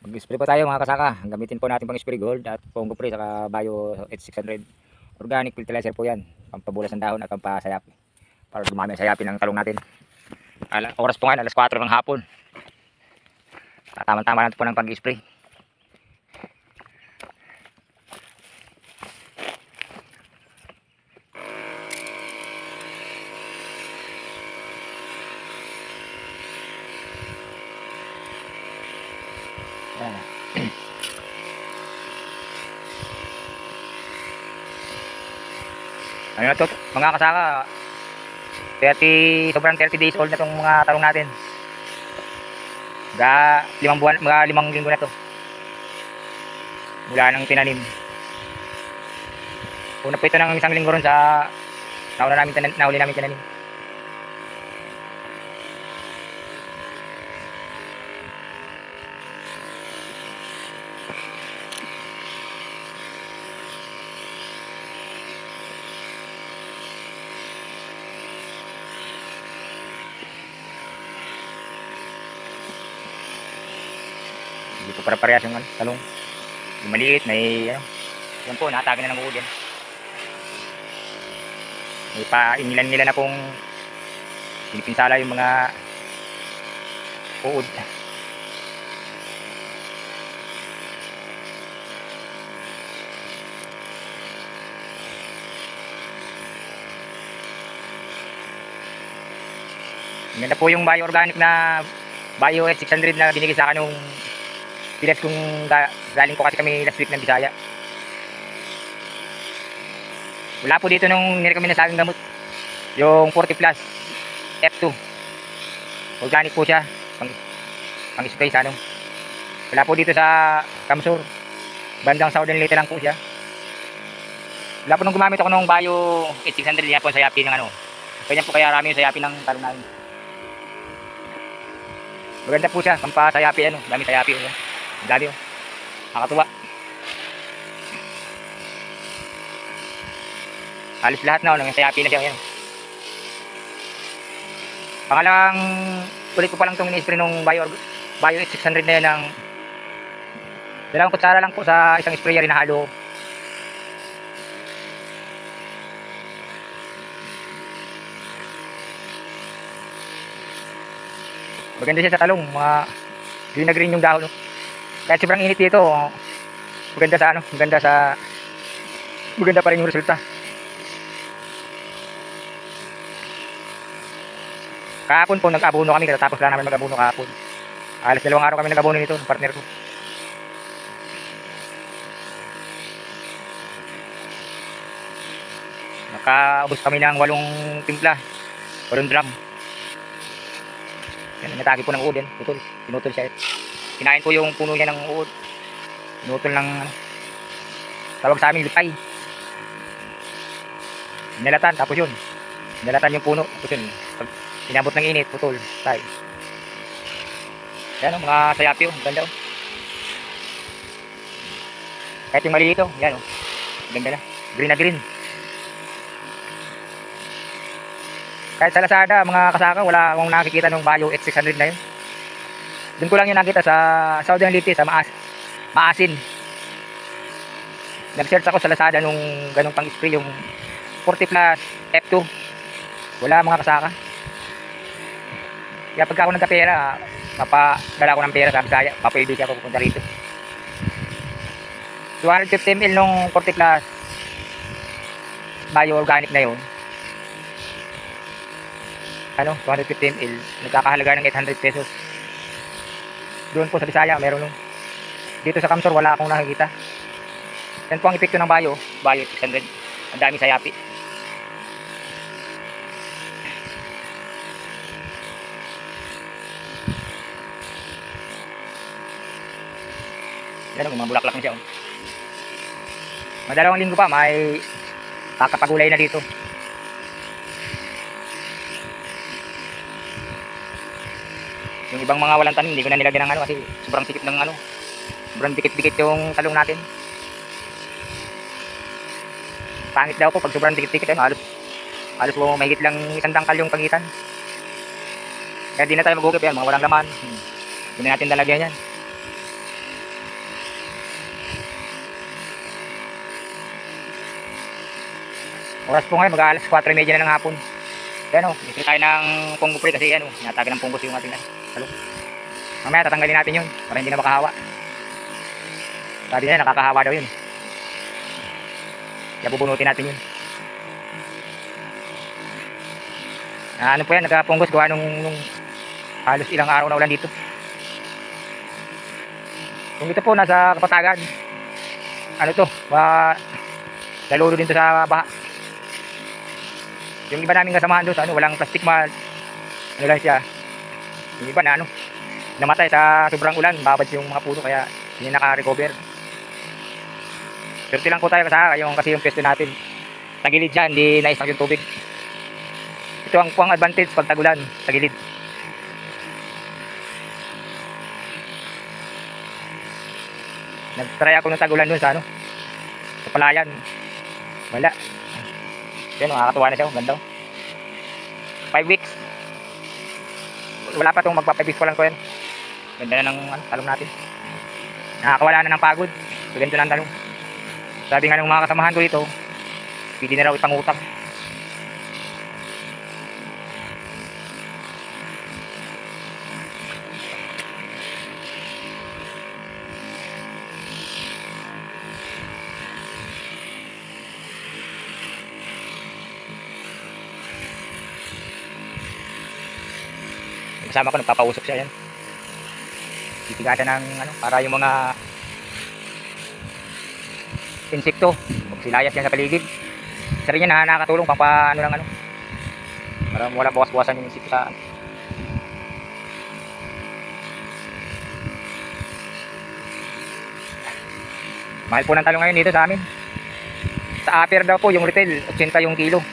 Mag-spray po tayo mga kasaka. Gamitin po natin pang spray gold at Pongo Pre saka Bio H600. Organic fertilizer po yan. Pampabulas ng dahon at pampasayap. Para dumami ang sayapin ng talong natin. Oras po ngayon, alas 4 ng hapon. Tama-tama natin po ng pag-spray. Ayan. Ano na to mga kasaka, sobrang 30 days old na itong mga talong natin. Mga 5 linggo na to mula nang tinanim. Una po ito ng 1 linggo ron sa nahuli namin tinanim. Dito para parehas yung talong. Yung maliit, may yan po, nakataga na ng uod yan. May painilan nila na pong pinipinsala yung mga uod. Ganda po yung Bio Organic na Bio H600 na binigay sa akin nung pilas kung galing po kasi kami last week ng Bisaya. Wala po dito nung nirecommend na sa akin gamot. Yung 40 plus F2. Organic po siya. Pang spray sa ano. Wala po dito sa Kamsur. Bandang Southern Leyte lang po siya. Wala po nung gumamit ako nung Bio H600 niya po sa yapi ng ano. Kanya po kaya rami yung sayapi ng talong namin. Maganda po siya. Pampasayapi ano. Dami sayapi. Dami oh. Nakakatuwa. Halos lahat na nang sayapi na siya. Yan. Pangalawang ulit ko pa lang itong in-spray nung Bio H600 na yan ng 2 kutsara lang po sa isang sprayer na halo. Maganda siya sa talong, mga green na green yung dahon. Kahit sobrang init dito, maganda sa ano, maganda pa rin yung resulta. Kahapon po nag-abono kami, tapos lang namin mag-abono kahapon. Alas 2 araw kami nag-abono nito, partner ko. Nakaubos kami ng 8 timpla, 8 drum. Yan, natagi po ng uod yan, pinutol siya. Kinain po yung puno niya ng uod. Pinutol ng tawag sa amin lutay. Nilatan, tapos yun. Nilatan yung puno, tapos yun. Pag inabot ng init, putol, tay. Yan o, mga sayapi o, ganda o. Kahit yung maliit o, yan o. Ganda na, green na green. Kahit sa Lazada, mga kasaka, wala akong nakikita ng Bio H600 na yun. Doon ko lang yung nakita sa Southern Leyte, sa Maasin. Nag-search ako sa Lazada nung ganong pang-spray, yung 40 plus F2. Wala mga kasaka. Kaya pagka ako nagkapera, mapadala ko ng pera sa Bisaya, papayubi siya ako pupunta rito. 250 ml nung 40 plus Bio Organic na yun. 250 ml, nagkakahalaga ng 800 pesos. Doon po sa Bisaya, meron nung. Dito sa Kamsur, wala akong nakikita. Yan po ang epekto ng Bio 600. Ang dami sayapi. Yan o, mga bulaklak na siya. Madalawang linggo pa, may kakapagulay na dito. Yung ibang mga walang tanim, hindi ko na nilagyan ng kasi sobrang sikip ng sobrang dikit-dikit yung talong natin. Pangit daw po pag sobrang dikit-dikit, halos mo mahigit lang 1 dangkal yung pagitan. Kaya di na tayo mag-ugip yan, mga walang laman. Hindi natin lalagyan yan. Oras po ngayon, mag-aalas 4:30 na ng hapon. Kaya bili tayo ng punggol pre kasi nataga ng punggol yung ating talong. Mamaya tatanggalin natin yun para hindi na makahawa. Sabi niya nakakahawa daw yun. Kaya bubunutin natin yun. Ano po yan, nagkapunggos gawa nung halos ilang araw na ulan dito. Kung dito po nasa Kapatagan, ano to, lalulo din to sa baha. Yung iba naming kasamahan doon sa walang plastic mat, ano lang siya. Yung iba na namatay sa sobrang ulan, babad yung mga puno kaya hindi naka-recover. Swerte lang po tayo kasi yung pwesto natin tagilid dyan, hindi na-stuck yung tubig. Ito ang advantage pag tagulan, tagilid. Nag-try ako ng tagulan dun sa sa palayan. Wala. Yan, nakakatuwa na siya, ganda. 5 weeks. Wala pa itong magpa 5 weeks pa lang ko yan. Ganda na ng talong natin. Nakakawala na ng pagod. So, ganito na ang talong. Sabi nga ng mga kasamahan ko dito, pwede na raw ipangutang. Kasama ko nagpapausok siya yan. Titigasan ng para yung mga insekto magsilayas yan sa paligid. Isa rin yan nakakatulong pang paano lang para wala bawas-bawasan yung insekto sa mahal po ng talong ngayon dito sa amin. Sa upper daw po yung retail 80 yung kilo.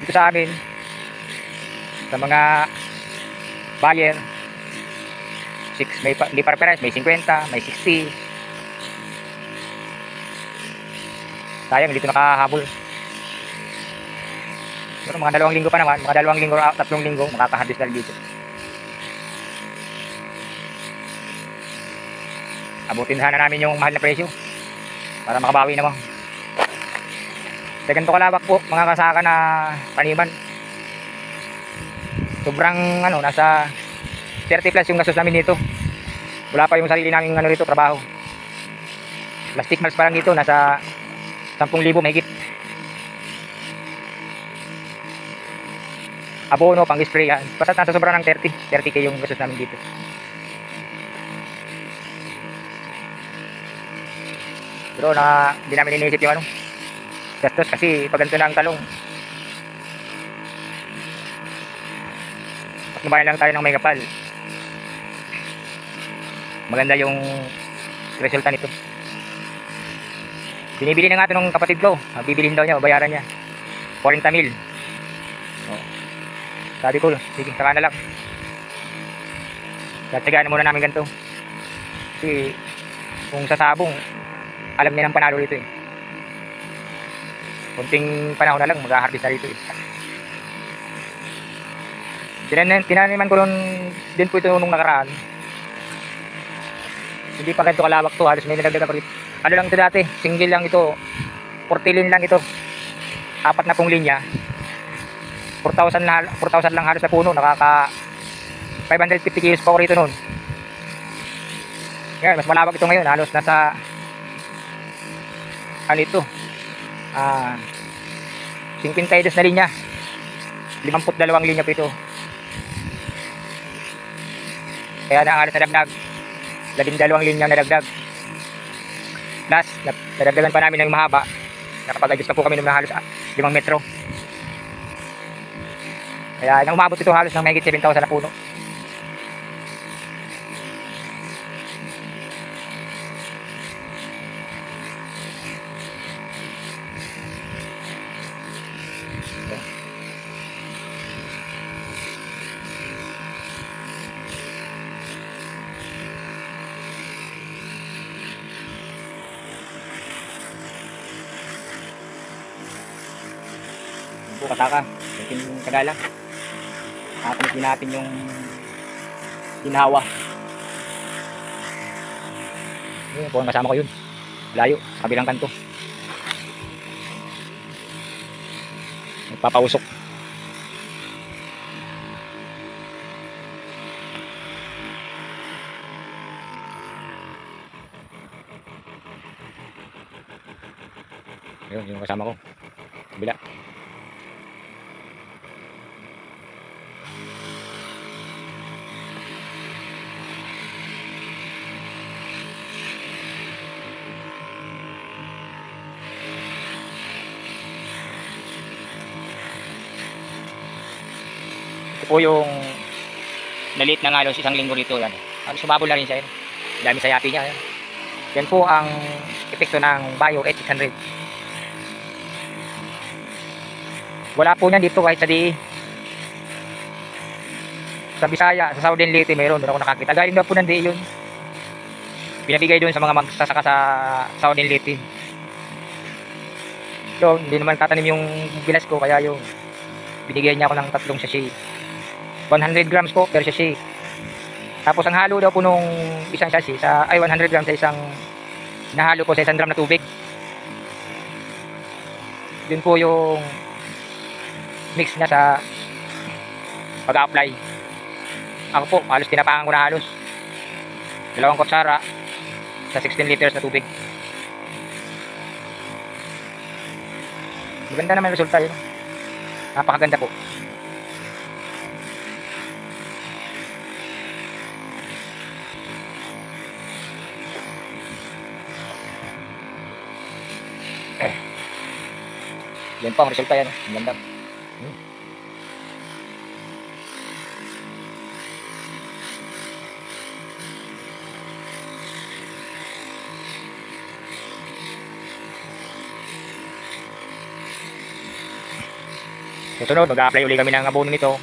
Dito sa amin sa mga buyer 6 hindi para-pares, may 50, may 60. Sayang dito nakahabol. Pero mga 2 linggo pa naman, mga 2 linggo, 3 linggo makaka-harvest na dito. Abutin sana namin yung mahal na presyo para makabawi naman. Sa ganito kalawak po mga kasaka na taniman. Sobrang nasa 30 plus yung gastos namin dito. Wala pa yung sarili namin dito trabaho. Plastic mals pa lang dito nasa 10,000 mahigit. Abono pang spray yan. Basta nasa sobra ng 30k yung gastos namin dito. Pero hindi namin iniisip yung gastos kasi pag ganito na ang talong. Kumain lang tayo ng may kapal. Maganda yung resulta nito. Binibili na nga ito ng kapatid ko. Bibilhin daw niya, bayaran niya 40,000. Sabi ko, sige, saka na lang. Tatigaan muna namin ganito. Kasi kung sasabong, alam niya ng panalo dito eh. Kunting panahon na lang, mag-harvest na rito eh. Tinaniman ko din po ito nung nakaraan. Hindi pa ganito kalawak to, halos may nilagdagan pa rin. Lang ito dati, single lang ito, 40 lin lang ito, 4 na pong linya, 4,000 lang halos sa puno, nakaka 550 kilos pa ako rito noon. Ngayon, mas malawak ito ngayon, halos nasa ito 52 na linya, 52 linya po ito. Kaya na halos nadagdag 12 linya nadagdag. Plus, nadagdagan pa namin ng mahaba. Nakapag-adjust pa po kami ng halos 5 metro. Kaya nang umabot ito halos ng mahigit 7,000 na puno. Po kasaka, yung Tagala. Nakatulit din natin yung hinawa. Yun po, kasama ko yun. Layo, sa kabilang kanto. papausok. Yun, yung kasama ko. Kabila. Ito po yung nalit na ngalos isang linggo rito. Yan. Sumabol na rin siya. Yan. Dami sa yapi niya. Yan. Yan po ang epekto ng Bio 8600. Wala po niyan dito kahit sa DE. Sa Bisaya, sa Southern Leyte meron. Doon ako nakakita. Galing na po ng DE yun. Pinabigay doon sa mga magsasaka sa Southern Leyte. So, hindi naman tatanim yung bilas ko. Kaya yung binigyan niya ako ng 3 sachet. 100 grams po per sachet. Tapos ang halo daw po nung isang sachet, 100 grams sa isang nahalo po sa 1 drum na tubig. Yun po yung mix niya sa pag-apply. Ako po, halos tinapakan ko na halos 2 kutsara sa 16 liters na tubig. Maganda naman resulta yun. Napakaganda po. Yan po ang resulta yan. Ang ganda. Susunod, mag-a-apply ulit kami ng abono nito.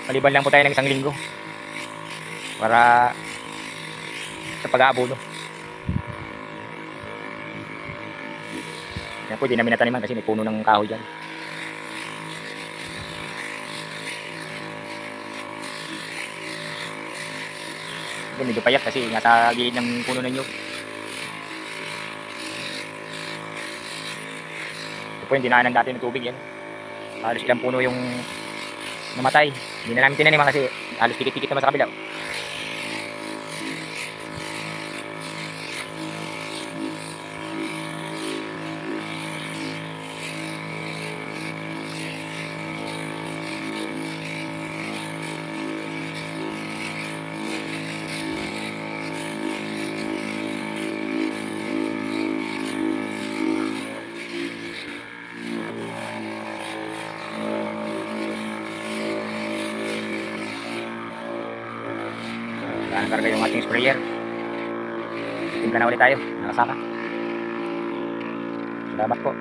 Maliban lang po tayo ng 1 linggo para sa pag-aabono. Yan po, di namin nataniman kasi may puno ng kahoy dyan. Ito medyo payat kasi nasa gilid ng puno ng nyug. Ito po yung dinaanan dati ng tubig yan. Halos ilang puno yung namatay. Hindi na namin tinaniman kasi halos tikit-tikit naman sa kabila. Nakarga yung ating sprayer. Timpla na ulit tayo. Nakasaka. Salamat po.